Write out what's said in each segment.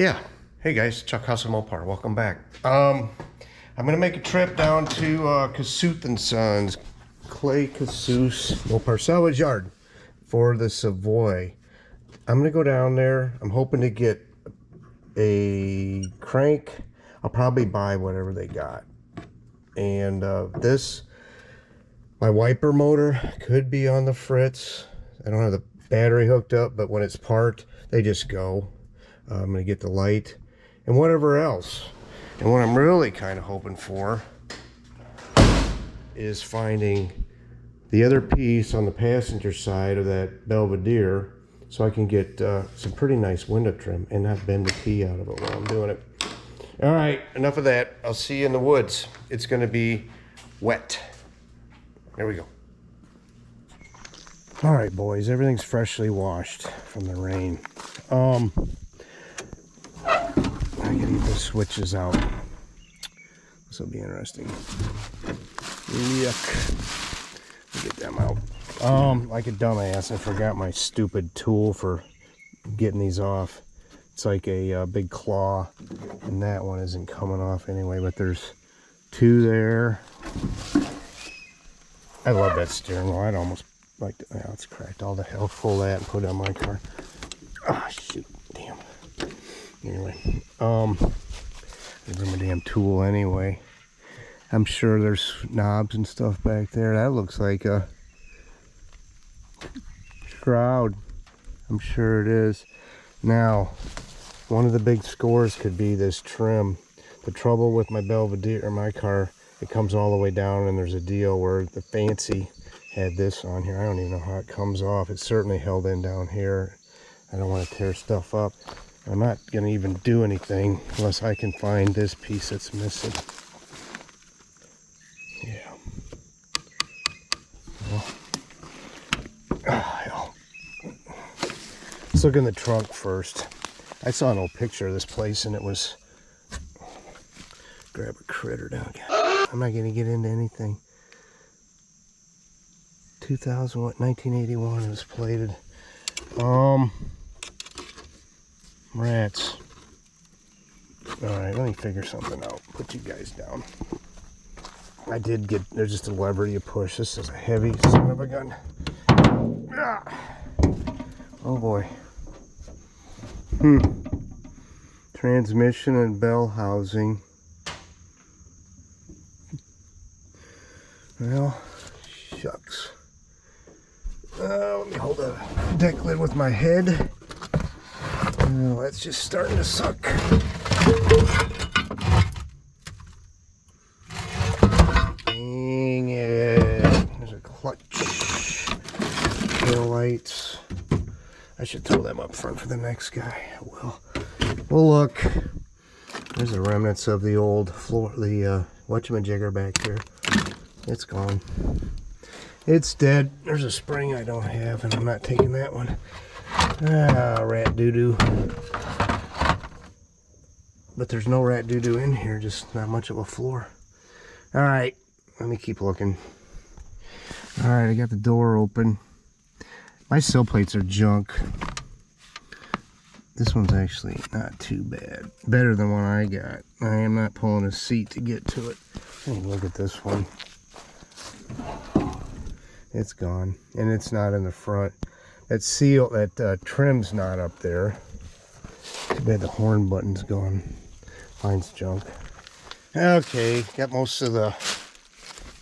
Yeah. Hey guys, Chuck House of Mopar. Welcome back. I'm gonna make a trip down to Kossuth and Sons, Kossuth Mopar Salvage Yard for the Savoy. I'm gonna go down there. I'm hoping to get a crank. I'll probably buy whatever they got. And my wiper motor could be on the fritz. I don't have the battery hooked up, but when it's parked, they just go. I'm gonna get the light and whatever else. And what I'm really kind of hoping for is finding the other piece on the passenger side of that Belvedere so I can get some pretty nice window trim and not bend the key out of it while I'm doing it. All right, enough of that. I'll see you in the woods. It's gonna be wet. There we go. All right, boys, everything's freshly washed from the rain. I gotta get the switches out. This will be interesting. Yuck. Get them out. Like a dumbass, I forgot my stupid tool for getting these off. It's like a big claw, and that one isn't coming off anyway, but there's two there. I love that steering wheel. I'd almost like to, oh, it's cracked. All the hell, pull that and put it on my car. Ah, oh, shoot, damn. Anyway, I bring my damn tool anyway. I'm sure there's knobs and stuff back there. That looks like a shroud. I'm sure it is. Now, one of the big scores could be this trim. The trouble with my Belvedere, or my car, it comes all the way down, and there's a deal where the Fancy had this on here. I don't even know how it comes off. It's certainly held in down here. I don't want to tear stuff up. I'm not going to even do anything unless I can find this piece that's missing. Yeah. Well, let's look in the trunk first. I saw an old picture of this place and it was... Grab a critter down. I'm not going to get into anything. 1981 it was plated. Rats. Alright, let me figure something out. Put you guys down. I did get, there's just a lever you push. This is a heavy son of a gun. Ah. Oh boy. Transmission and bell housing. Well, shucks. Let me hold the deck lid with my head. That's just starting to suck. Dang it. There's a clutch. Tail lights. I should throw them up front for the next guy. Well, look. There's the remnants of the old floor, the whatchamajigger back there. It's gone. It's dead. There's a spring I don't have, and I'm not taking that one. Ah, rat doo-doo. But there's no rat doo-doo in here, just not much of a floor. Alright, let me keep looking. Alright, I got the door open. My sill plates are junk. This one's actually not too bad. Better than one I got. I am not pulling a seat to get to it. Hey, look at this one. It's gone, and it's not in the front. That seal, that trim's not up there. Too bad the horn button's gone. Mine's junk. Okay, got most of the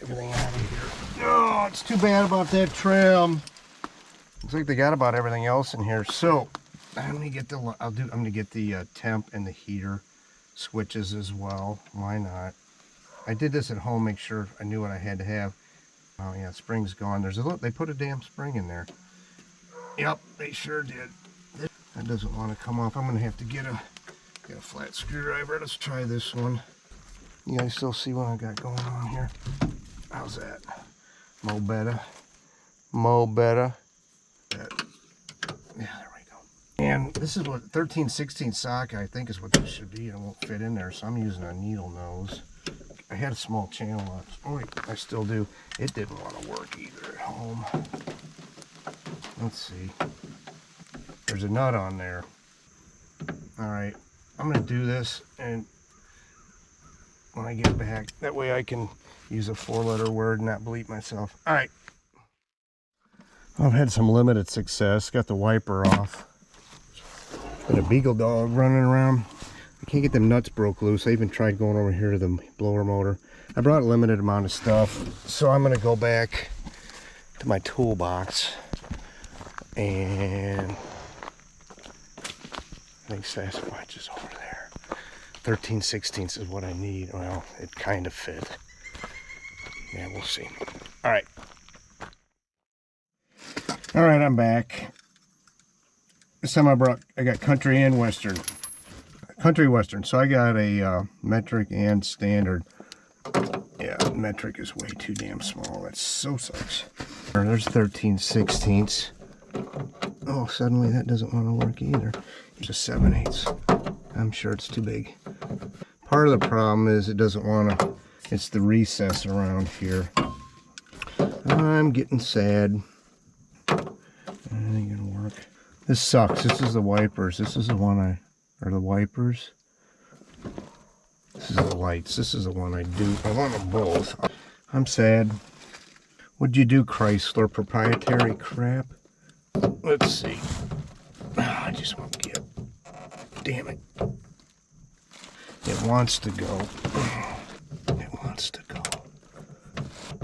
everything out of here. Oh, it's too bad about that trim. Looks like they got about everything else in here. So I'm gonna get the I'm gonna get the temp and the heater switches as well. Why not? I did this at home, make sure I knew what I had to have. Oh yeah, spring's gone. There's a look. They put a damn spring in there. Yep, they sure did. That doesn't want to come off. I'm gonna have to get a flat screwdriver. Let's try this one. You guys still see what I got going on here? How's that? Mo better. Yeah, there we go. And this is what 13/16 socket I think is what this should be. It won't fit in there, so I'm using a needle nose. I had a small channel on it. Oh wait, I still do. It didn't want to work either at home. Let's see. There's a nut on there. Alright, I'm gonna do this, and when I get back, that way I can use a 4-letter word and not bleep myself. All right. I've had some limited success. Got the wiper off. Got a beagle dog running around. I can't get them nuts broke loose. I even tried going over here to the blower motor. I brought a limited amount of stuff, so I'm gonna go back to my toolbox, and I think Sasquatch is over there. 13/16 is what I need. Well, it kind of fit. Yeah, we'll see. All right. All right, I'm back. This time I got country and western. Country western. So I got a metric and standard. Yeah, metric is way too damn small. That so sucks. There's 13/16. Oh, suddenly that doesn't want to work either. It's a 7/8. I'm sure it's too big. Part of the problem is it doesn't want to. It's the recess around here. I'm getting sad. It ain't gonna work. This sucks. This is the wipers. This is the one or the wipers. This is the lights. This is the one I do. I want them both. I'm sad. What'd you do, Chrysler? Proprietary crap? Let's see. I just won't get. Damn it. It wants to go. It wants to go.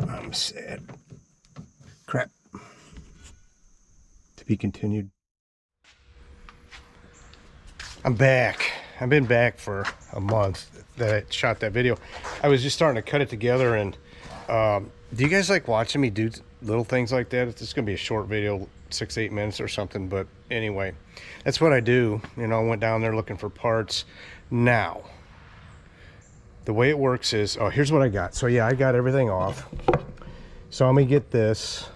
I'm sad. Crap. To be continued. I'm back. I've been back for a month that I shot that video. I was just starting to cut it together, and do you guys like watching me do little things like that? It's just gonna be a short video, 6-8 minutes or something, but anyway, that's what I do. You know, I went down there looking for parts. Now the way it works is, oh, here's what I got. So yeah, I got everything off. So I'm gonna get this,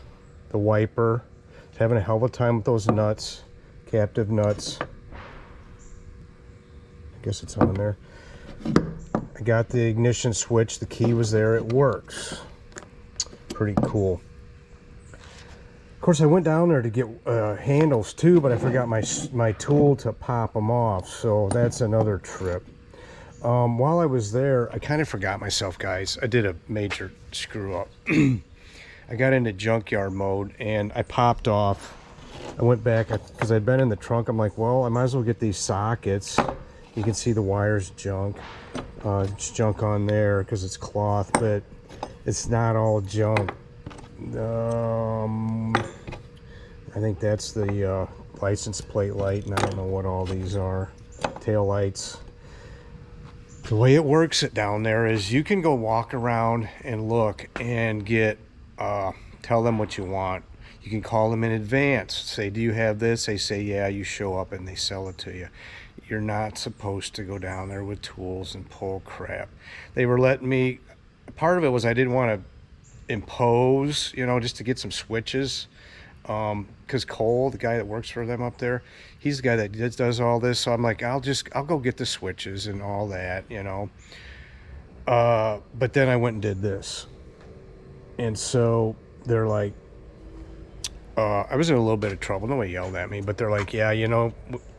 the wiper. It's having a hell of a time with those nuts, captive nuts. I guess it's on there. I got the ignition switch. The key was there. It works. Pretty cool. Of course, I went down there to get handles too, but I forgot my tool to pop them off. So that's another trip. While I was there, I kind of forgot myself, guys. I did a major screw up. I got into junkyard mode and I popped off. I went back because I'd been in the trunk. I'm like, well, I might as well get these sockets. You can see the wires junk. It's junk on there because it's cloth, but it's not all junk. I think that's the license plate light, and I don't know what all these are. Tail lights. The way it works down there is you can go walk around and look and get, tell them what you want. You can call them in advance. Say, do you have this? They say, yeah, you show up and they sell it to you. You're not supposed to go down there with tools and pull crap. They were letting me, part of it was I didn't want to impose, you know, just to get some switches. Because Cole, the guy that works for them up there, he's the guy that does all this. So I'm like, I'll go get the switches and all that, you know. But then I went and did this. And so they're like, I was in a little bit of trouble. Nobody yelled at me, but they're like, yeah, you know,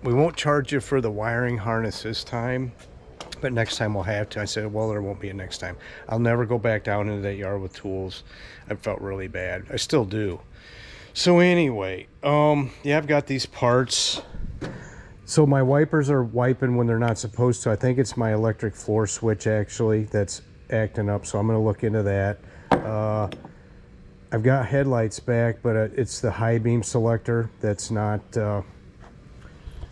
we won't charge you for the wiring harness this time, but next time we'll have to. I said, well, there won't be a next time. I'll never go back down into that yard with tools. I felt really bad. I still do. So anyway, yeah, I've got these parts. So my wipers are wiping when they're not supposed to. I think it's my electric floor switch actually that's acting up, so I'm going to look into that. I've got headlights back, but it's the high beam selector that's not,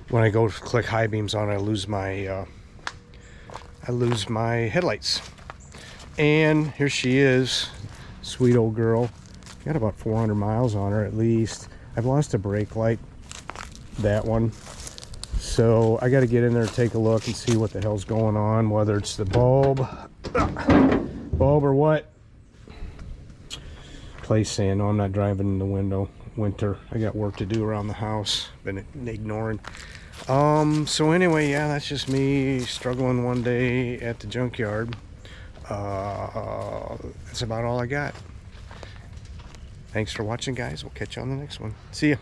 when I go to click high beams on, I lose my headlights. And here she is, sweet old girl. Got about 400 miles on her at least. I've lost a brake light, that one. So I got to get in there and take a look and see what the hell's going on, whether it's the bulb or what. Play sand. No, I'm not driving in the winter. I got work to do around the house. Been ignoring. So anyway, yeah, that's just me struggling one day at the junkyard. That's about all I got. Thanks for watching, guys. We'll catch you on the next one. See ya.